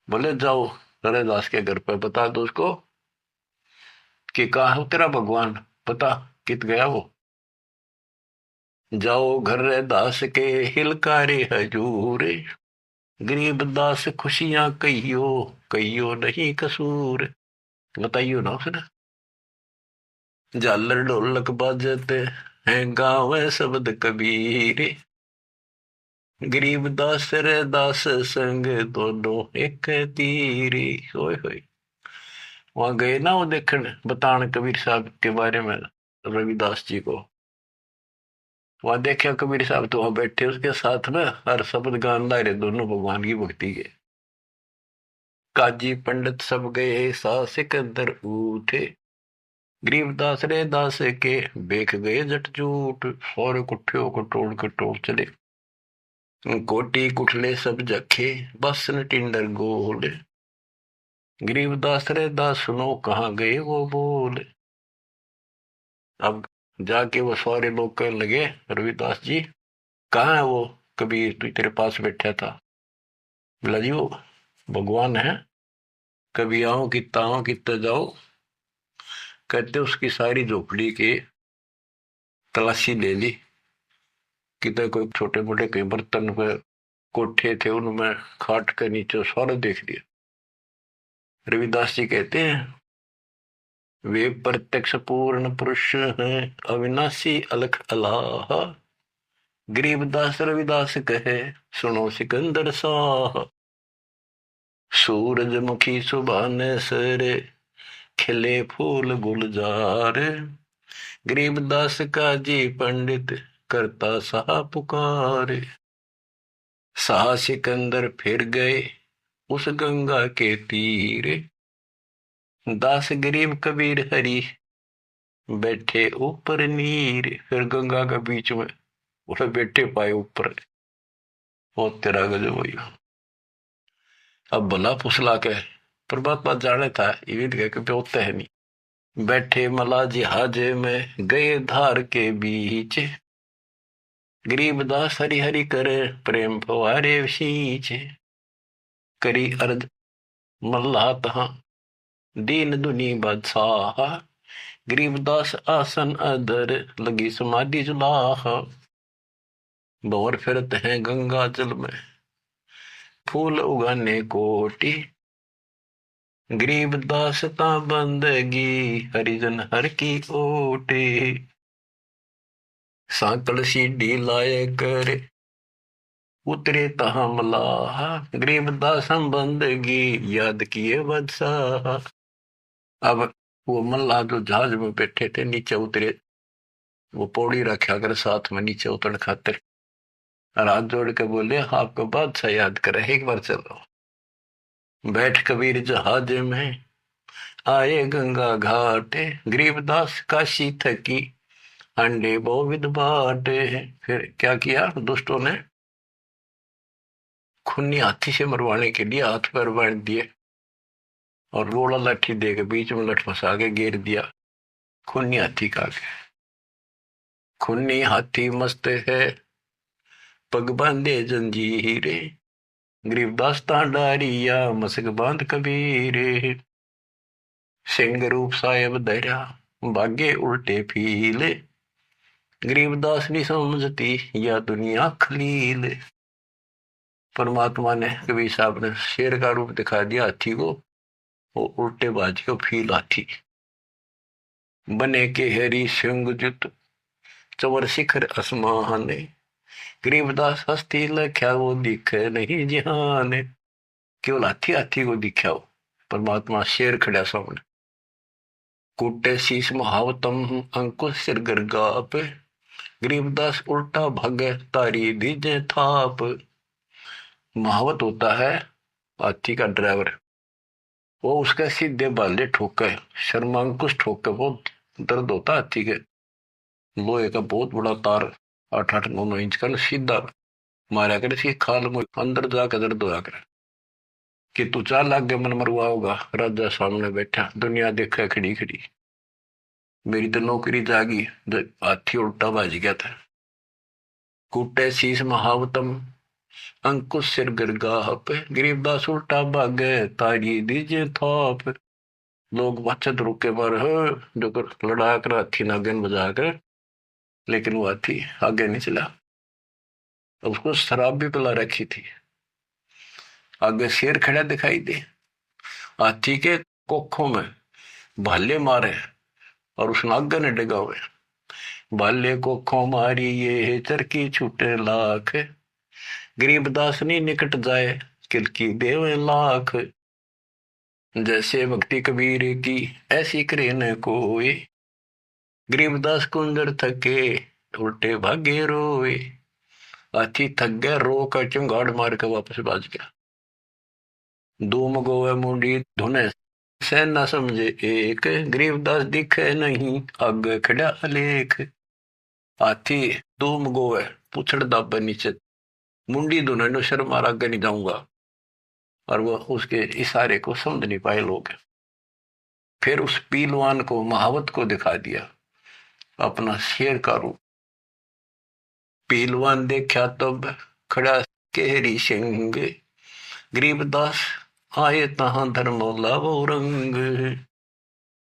S1: बोले जाओ रैदास के घर पे बता दो उसको कि कहा है तेरा भगवान, पता कित गया वो। जाओ घर रैदास के हिलकारे हजूर, गरीबदास खुशियां कहियो कहियो नहीं कसूर। बताइयो ना उसने। झालर ढोलक बाजते हैं गाँव शब्द कबीर, गरीबदास रैदास संग दोनों एक तीरी। होय होय। वहां गए ना वो देखने बताने कबीर साहब के बारे में रविदास जी को। वहां देखा कबीर साहब तो वहां बैठे उसके साथ में हर शब्द गान ला रहे दोनों भगवान की भक्ति के। काजी पंडित सब गए सा सिकंदर उठे, गरीबदास रे दास के बेख गए जट जूट। और कुठियों को टोड़ के टोड़ चले, कोटी कुठले सब जखे, बस न टिंडर गोले। गरीबदास रे दास सुनो कहाँ गए वो बोले। अब जाके वो सारे लोग कहने लगे रविदास जी कहाँ है वो कबीर तू तेरे पास बैठा था। बोला जी वो भगवान है, कभी आओ कितना जाओ। कहते उसकी सारी झोपड़ी की तलाशी ले ली, किधर कोई छोटे मोटे कई बर्तन पे कोठे थे उनमें खाट के नीचे सारा देख लिया। रविदास जी कहते हैं वे प्रत्यक्ष पूर्ण पुरुष हैं, अविनाशी अलख अलाहा। गरीबदास रविदास कहे सुनो सिकंदर साह। सूरजमुखी सुबह ने सरे, खिले फूल गुलजार। गरीबदास का जी पंडित करता सा पुकार। साह सिकंदर फिर गए उस गंगा के तीर, दास गरीब कबीर हरि बैठे ऊपर नीर। फिर गंगा के बीच में उसे बैठे पाए ऊपर। बहुत तेरा गजब हुई। अब भला फुसला के परमात्मा जाने था ये कभी होता है नहीं। बैठे मला जिहाज में गए धार के बीच, गरीबदास हरि हरि करे प्रेम फवारे सींच। करी अर्ज मल्ला तहा दीन दुनी बादशाह, गरीबदास आसन अधर लगी समाधि जुलाह। भंवर फिरत हैं गंगा जल में फूल उगाने कोटि, गरीबदास ता बंदगी हरिजन हर की ओटे। सांकल सीढ़ी लाए करे उतरे तहा मलाह, गरीबदास हम बंदगी याद किए बदशाह। अब वो मल्लाह जो जहाज में बैठे थे नीचे उतरे, वो पौड़ी रखा कर साथ में नीचे उतर खातिर, और हाथ जोड़ के बोले आपको बादशाह याद करे एक बार चलो। बैठ कबीर जहाज में आए गंगा घाट, गरीबदास काशी थकी अंडे बहुविध बाटे। फिर क्या किया दुष्टों ने, खूनी हाथी से मरवाने के लिए हाथ पैर बांध दिए और रोड़ा लाठी दे के बीच में लठ फंसा के घेर दिया। खूनी हाथी का खूनी हाथी मस्त है पग बांधे जंजीरे, गरीबदास डारिया मसक बांध कबीरे। सिंह रूप साहेब धैर्या भागे उल्टे फीले, गरीबदास नहीं समझती या दुनिया खलील। परमात्मा ने कबीर साहब ने शेर का रूप दिखा दिया हाथी को, वो उल्टे बाज के फील हाथी बने के हरी सिंह जुत चवर शिखर आसमान। गरीबदास हस्ती लख्या वो दिखे नहीं जिहान। केवल हाथी हाथी को दिखा हो, परमात्मा शेर खड़ा सामने। कुटे शीश महावतम अंकुश सिर गर्गाप, गरीबदास उल्टा भागे तारी दीजे थाप। महावत होता है हाथी का ड्राइवर, वो उसके सीधे बाले ठोके शर्मांकुश ठोके बहुत दर्द होता हाथी के। लोहे का बहुत बड़ा तार 8-8-9-9 इंच का सीधा मारा करे सी खाल में अंदर जाकर दर्द होया करे कि तू चाल आगे मन मरवा होगा। राजा सामने बैठा दुनिया देखा खड़ी खड़ी, मेरी तो नौकरी जागी। हाथी उल्टा बाज गया था। कूटे शीश महावतम अंकुश सिर गरगाह पे, गरीबदास उल्टा भागे तारी दीजे थाप। लोग बचत रुके पर जो कर लड़ा कर हाथी नागन बजा कर, लेकिन वो हाथी आगे नहीं चला। उसको शराब भी पिला रखी थी। आगे शेर खड़ा दिखाई दे, हाथी के कोखों में भाले मारे और उस नागन ने डगा हुए। भाले कोखों मारी ये चरकी छूटे लाख, गरीबदास नहीं निकट जाए किलकी देवे लाख। जैसे भक्ति कबीर की ऐसी करे न कोई, गरीबदास कुंजर थके उल्टे भागे रोए। हाथी थक गया, रो कर चंगाड़ मार के वापस बाज गया। धूम गोवे मुंडी धुने सह न समझे एक, गरीबदास दिखे नहीं आगे खड़ा अलेख। हाथी धूम गोवे पुछड़ दाबे नीचे, मुंडी धुने नो शर्म मार आगे नहीं जाऊंगा। और वो उसके इशारे को समझ नहीं पाए लोग। फिर उस पीलवान को महावत को दिखा दिया अपना शेर का रूप। पीलवान देखा तब खड़ा केहरी सिंह, गरीबदास आए तहां धर्मौला वो रंग।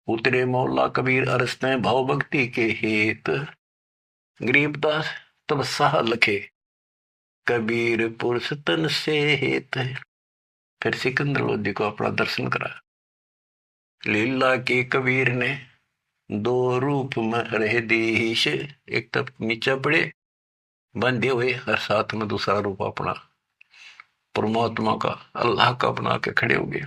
S1: उतरे मौला कबीर अरसते भाव भक्ति के हेत, गरीबदास तब साह लखे कबीर पुरुष तन से हेत। फिर सिकंदर लोधी को अपना दर्शन करा। लीला के कबीर ने दो रूप में रहे देश, एक तब नीचे पड़े बंधे हुए और साथ में दूसरा रूप अपना परमात्मा का अल्लाह का बना के खड़े हो गए।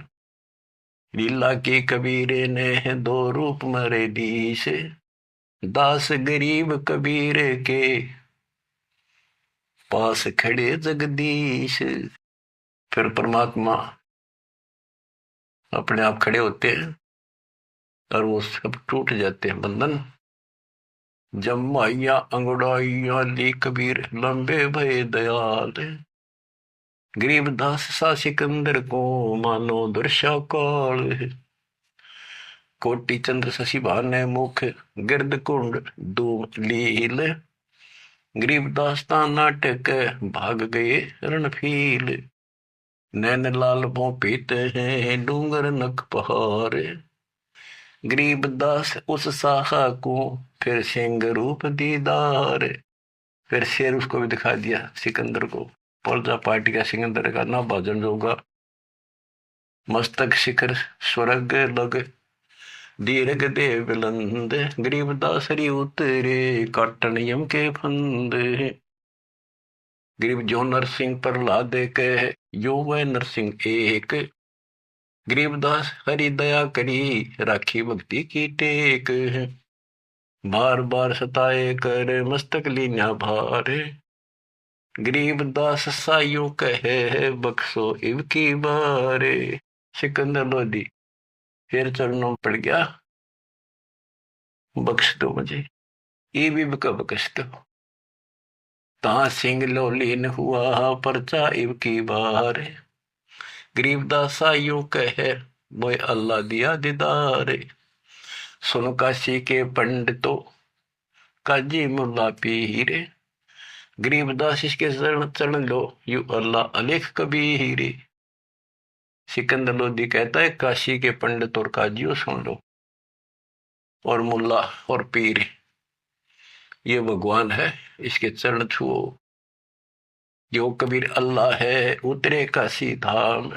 S1: लीला के कबीर ने दो रूप में रहे देश, दास गरीब कबीर के पास खड़े जगदीश। फिर परमात्मा अपने आप खड़े होते हैं और वो सब टूट जाते हैं बंधन। जमाइया अंगड़ाइया ली कबीर लंबे भय दयाल, गरीबदास सा सिकंदर को मानो दर्शा काल। कोटि चंद्र शशि भाने मुख गिरद कुंड धूम लील, गरीबदास ता नाटक भाग गए रणफील। नैन लाल पो पीते हैं डूंगर नक पहाड़, गरीबदास उस साहा को फिर सिंह रूप दीदार। फिर शेर उसको भी दिखा दिया सिकंदर को, प्रजा पार्टी का सिकंदर का ना भजन होगा। मस्तक शिखर स्वर्ग लग दीर्घ देव बुलंद, गरीबदास हरि उतरे काटन यम के फंद। गरीब जो नरसिंह प्रहलाद के यो वह नरसिंह एक, गरीबदास हरि दया करी राखी भक्ति की टेक। बार बार सताए कर मस्तक लीना भार, गरीबदास साइयों कहे बख्शो इव की बारे। सिकंदर लोधी फिर चरणों में पड़ गया, बख्श दो मुझे, ये भी बख्श दो। ता सिंह लोलीन हुआ परचा इव की बार, गरीबदास साइयों कहे मोए अल्लाह दिया दीदार। सुन काशी के पंडितों काजी मुल्ला पीर, गरीबदास इसके चरण लो यू अल्लाह अलेख कबीर। सिकंदर लोधी कहता है काशी के पंडित और काजियों सुन लो, और मुल्ला और पीर ये भगवान है, इसके चरण छुओ। जो कबीर अल्लाह है उतरे काशी धाम,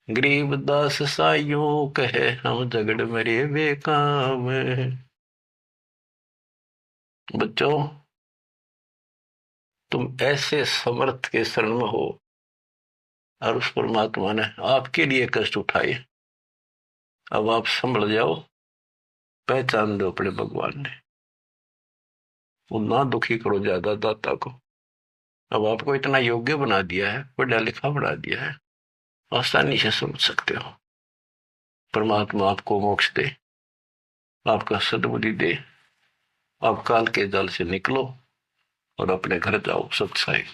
S1: गरीबदास साइयों कहे हम झगड़ मरे बेकाम। बच्चों तुम ऐसे समर्थ के शरण में हो और उस परमात्मा ने आपके लिए कष्ट उठाए। अब आप संभल जाओ, पहचान दो अपने भगवान ने, वो ना दुखी करो ज्यादा दाता को। अब आपको इतना योग्य बना दिया है, पढ़ा लिखा बना दिया है, आसानी से समझ सकते हो। परमात्मा आपको मोक्ष दे, आपका सद्बुद्धि दे, आप काल के जाल से निकलो और अपने घर जाओ सत्साई।